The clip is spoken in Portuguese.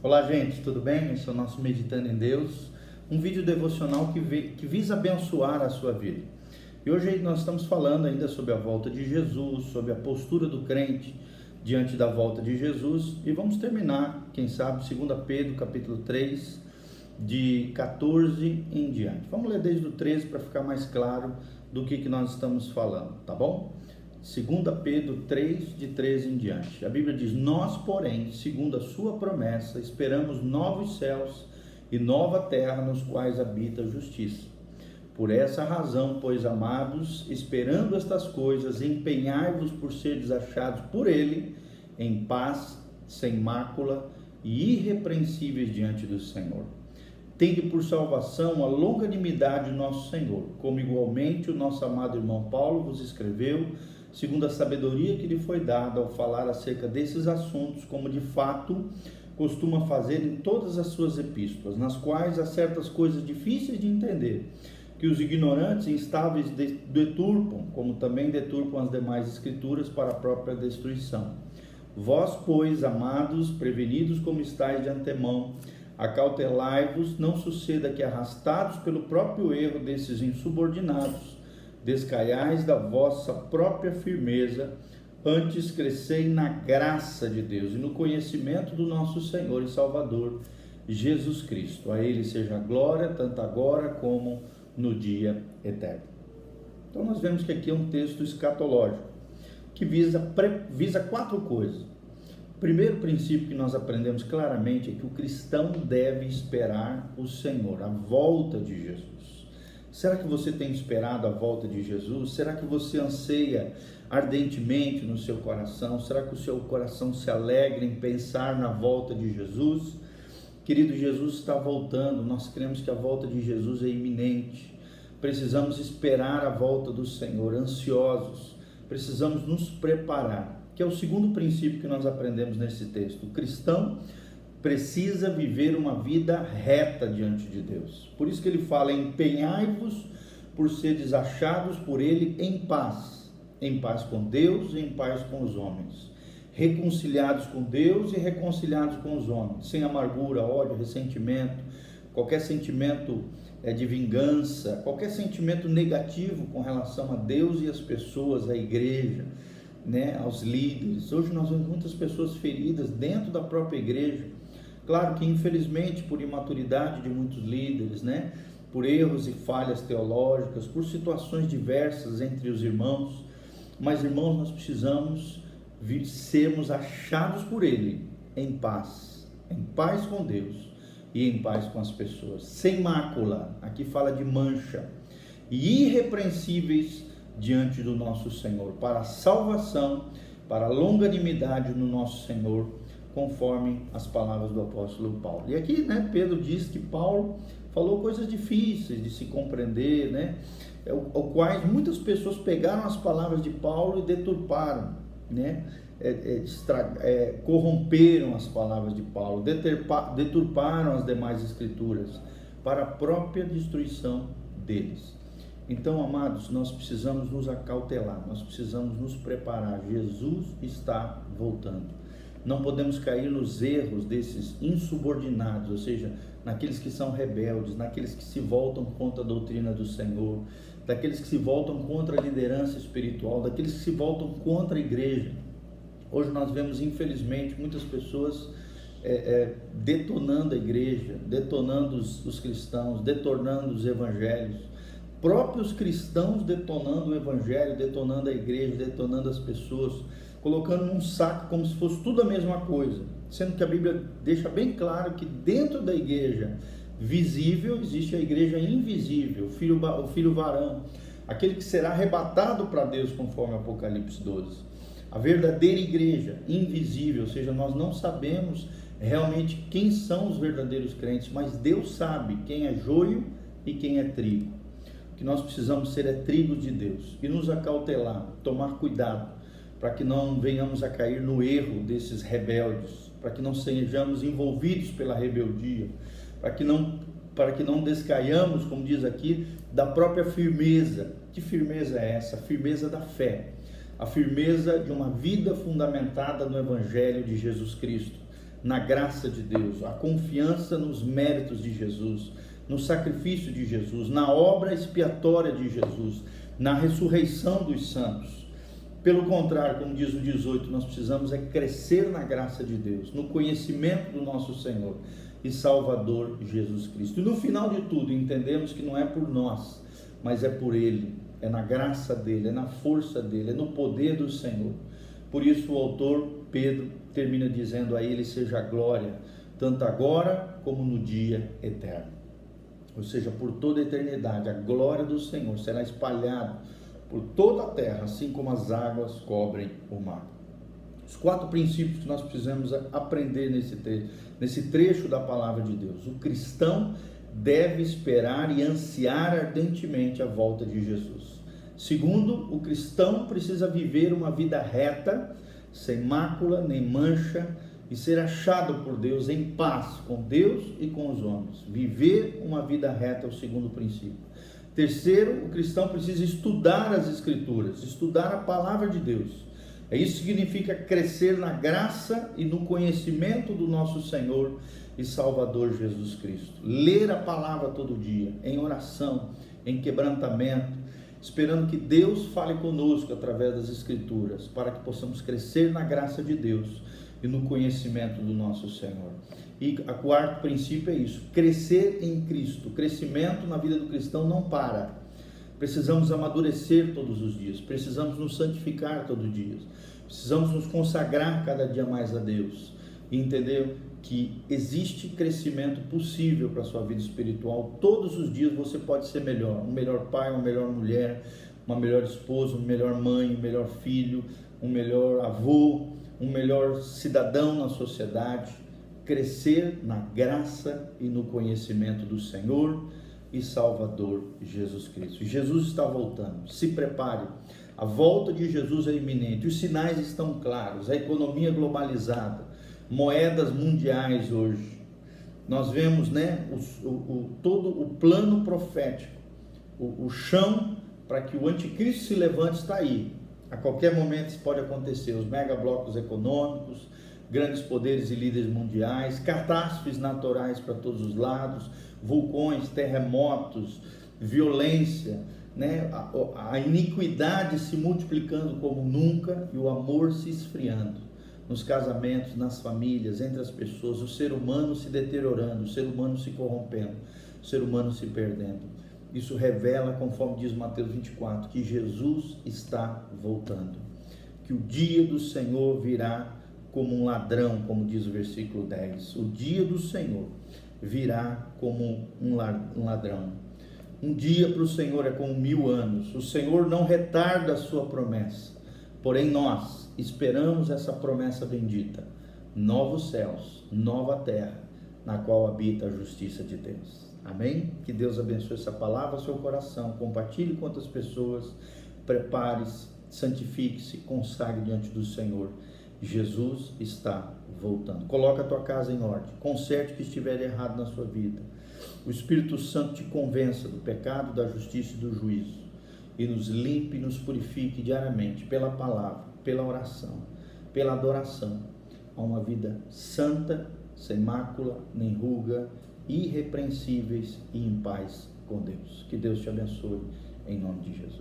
Olá, gente, tudo bem? Esse é o nosso Meditando em Deus, um vídeo devocional que visa abençoar a sua vida. E hoje nós estamos falando ainda sobre a volta de Jesus, sobre a postura do crente diante da volta de Jesus, e vamos terminar, quem sabe, 2 Pedro, capítulo 3, de 14 em diante. Vamos ler desde o 13 para ficar mais claro do que nós estamos falando, tá bom? 2 Pedro 3, de 13 em diante. A Bíblia diz: nós, porém, segundo a sua promessa, esperamos novos céus e nova terra nos quais habita a justiça. Por essa razão, pois, amados, esperando estas coisas, empenhai-vos por seres achados por ele, em paz, sem mácula e irrepreensíveis diante do Senhor. Tende por salvação a longanimidade do nosso Senhor, como igualmente o nosso amado irmão Paulo vos escreveu, segundo a sabedoria que lhe foi dada ao falar acerca desses assuntos, como de fato costuma fazer em todas as suas epístolas, nas quais há certas coisas difíceis de entender, que os ignorantes e instáveis deturpam, como também deturpam as demais escrituras para a própria destruição. Vós, pois, amados, prevenidos como estáis de antemão, acautelai-vos, não suceda que, arrastados pelo próprio erro desses insubordinados, descaiais da vossa própria firmeza, antes crescei na graça de Deus e no conhecimento do nosso Senhor e Salvador, Jesus Cristo. A Ele seja a glória, tanto agora como no dia eterno. Então nós vemos que aqui é um texto escatológico, que visa quatro coisas. O primeiro princípio que nós aprendemos claramente é que o cristão deve esperar o Senhor, a volta de Jesus. Será que você tem esperado a volta de Jesus? Será que você anseia ardentemente no seu coração? Será que o seu coração se alegra em pensar na volta de Jesus? Querido, Jesus está voltando, nós cremos que a volta de Jesus é iminente. Precisamos esperar a volta do Senhor, ansiosos. Precisamos nos preparar, que é o segundo princípio que nós aprendemos nesse texto. O cristão precisa viver uma vida reta diante de Deus. Por isso que ele fala: empenhai-vos por seres achados por ele em paz com Deus e em paz com os homens, reconciliados com Deus e reconciliados com os homens, sem amargura, ódio, ressentimento, qualquer sentimento de vingança, qualquer sentimento negativo com relação a Deus e as pessoas, a igreja, aos líderes. Hoje nós vemos muitas pessoas feridas dentro da própria igreja. Claro que, infelizmente, por imaturidade de muitos líderes, por erros e falhas teológicas, por situações diversas entre os irmãos. Mas, irmãos, nós precisamos sermos achados por Ele em paz com Deus e em paz com as pessoas, sem mácula, aqui fala de mancha, e irrepreensíveis diante do nosso Senhor, para a salvação, para a longanimidade no nosso Senhor, conforme as palavras do apóstolo Paulo. E aqui, Pedro diz que Paulo falou coisas difíceis de se compreender, o quais muitas pessoas pegaram as palavras de Paulo e deturparam, corromperam as palavras de Paulo, deturparam as demais escrituras para a própria destruição deles. Então, amados, nós precisamos nos acautelar, nós precisamos nos preparar. Jesus está voltando. Não podemos cair nos erros desses insubordinados, ou seja, naqueles que são rebeldes, naqueles que se voltam contra a doutrina do Senhor, daqueles que se voltam contra a liderança espiritual, daqueles que se voltam contra a igreja. Hoje nós vemos, infelizmente, muitas pessoas detonando a igreja, detonando os cristãos, detonando os evangelhos, próprios cristãos detonando o evangelho, detonando a igreja, detonando as pessoas, colocando num saco como se fosse tudo a mesma coisa, sendo que a Bíblia deixa bem claro que dentro da igreja visível existe a igreja invisível, o filho varão, aquele que será arrebatado para Deus, conforme Apocalipse 12. A verdadeira igreja invisível, ou seja, nós não sabemos realmente quem são os verdadeiros crentes, mas Deus sabe quem é joio e quem é trigo. O que nós precisamos ser trigo de Deus e nos acautelar, tomar cuidado, para que não venhamos a cair no erro desses rebeldes, para que não sejamos envolvidos pela rebeldia, para que não descaiamos, como diz aqui, da própria firmeza. Que firmeza é essa? A firmeza da fé, a firmeza de uma vida fundamentada no Evangelho de Jesus Cristo, na graça de Deus, a confiança nos méritos de Jesus, no sacrifício de Jesus, na obra expiatória de Jesus, na ressurreição dos santos. Pelo contrário, como diz o 18, nós precisamos crescer na graça de Deus, no conhecimento do nosso Senhor e Salvador Jesus Cristo. E no final de tudo, entendemos que não é por nós, mas é por Ele, é na graça dEle, é na força dEle, é no poder do Senhor. Por isso o autor Pedro termina dizendo: a Ele seja a glória, tanto agora como no dia eterno. Ou seja, por toda a eternidade, a glória do Senhor será espalhada por toda a terra, assim como as águas cobrem o mar. Os 4 princípios que nós precisamos aprender nesse trecho da palavra de Deus. O cristão deve esperar e ansiar ardentemente a volta de Jesus. Segundo, o cristão precisa viver uma vida reta, sem mácula nem mancha, e ser achado por Deus em paz com Deus e com os homens. Viver uma vida reta é o segundo princípio. Terceiro, o cristão precisa estudar as Escrituras, estudar a palavra de Deus. Isso significa crescer na graça e no conhecimento do nosso Senhor e Salvador Jesus Cristo. Ler a palavra todo dia, em oração, em quebrantamento, esperando que Deus fale conosco através das Escrituras, para que possamos crescer na graça de Deus e no conhecimento do nosso Senhor. E o quarto princípio é isso: crescer em Cristo. O crescimento na vida do cristão não para. Precisamos amadurecer todos os dias, precisamos nos santificar todos os dias, precisamos nos consagrar cada dia mais a Deus e entender que existe crescimento possível para a sua vida espiritual. Todos os dias você pode ser melhor, um melhor pai, uma melhor mulher, uma melhor esposa, uma melhor mãe, um melhor filho, um melhor avô, um melhor cidadão na sociedade. Crescer na graça e no conhecimento do Senhor e Salvador Jesus Cristo. Jesus está voltando, se prepare, a volta de Jesus é iminente, os sinais estão claros, a economia globalizada, moedas mundiais hoje, nós vemos, todo o plano profético, o chão para que o anticristo se levante está aí, a qualquer momento isso pode acontecer, os megablocos econômicos, grandes poderes e líderes mundiais, catástrofes naturais para todos os lados, vulcões, terremotos, violência, a iniquidade se multiplicando como nunca e o amor se esfriando nos casamentos, nas famílias, entre as pessoas, o ser humano se deteriorando, o ser humano se corrompendo, o ser humano se perdendo. Isso revela, conforme diz Mateus 24, que Jesus está voltando, que o dia do Senhor virá como um ladrão, como diz o versículo 10. O dia do Senhor virá como um ladrão. Um dia para o Senhor é como 1000 anos. O Senhor não retarda a sua promessa, porém nós esperamos essa promessa bendita: novos céus, nova terra, na qual habita a justiça de Deus. Amém? Que Deus abençoe essa palavra ao seu coração, compartilhe com outras pessoas, prepare-se, santifique-se, consagre diante do Senhor. Jesus está voltando. Coloca a tua casa em ordem, conserte o que estiver errado na sua vida. O Espírito Santo te convença do pecado, da justiça e do juízo, e nos limpe e nos purifique diariamente pela palavra, pela oração, pela adoração, a uma vida santa, sem mácula, nem ruga, irrepreensíveis e em paz com Deus. Que Deus te abençoe, em nome de Jesus.